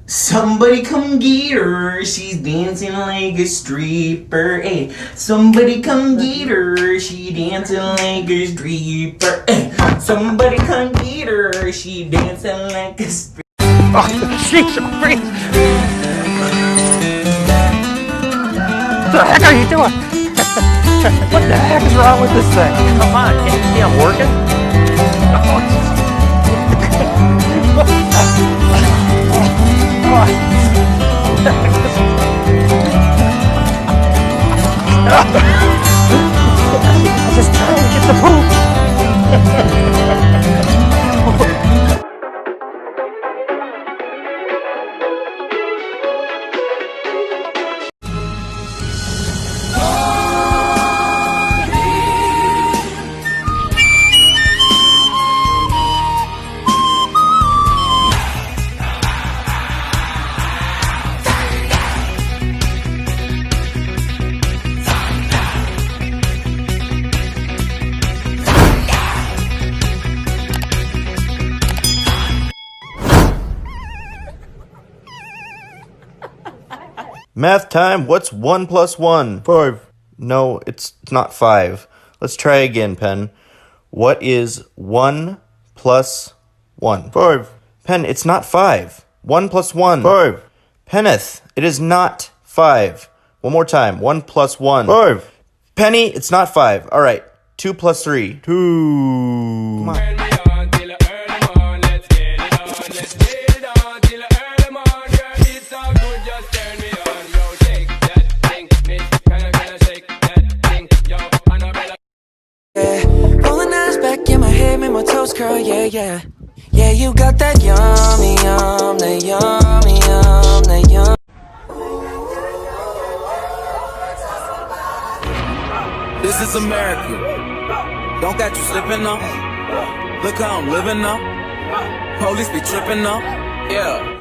Somebody come get her, she's dancing like a stripper, eh. Somebody come get her, she dancing like a stripper, eh. Somebody come get her, she dancing like a stripper. Oh, jeez, freeze! What the heck are you doing? What the heck is wrong with this thing? Come on, can't you see I'm working? Oh, I'm just trying to get the poop. Math time, what's 1 plus 1? 5. No, it's not 5. Let's try again, Pen. What is 1 plus 1? 5. Pen, it's not 5. 1 plus 1. 5. Penneth, it is not 5. One more time. 1 plus 1. 5. Penny, it's not 5. All right. 2 plus 3. 2. Come on. Make my toes curl, yeah, yeah. Yeah, you got that yummy, yum, that yummy, yum, that yum. This is America. Don't got you slipping up. Look how I'm living up. Police be tripping up. Yeah.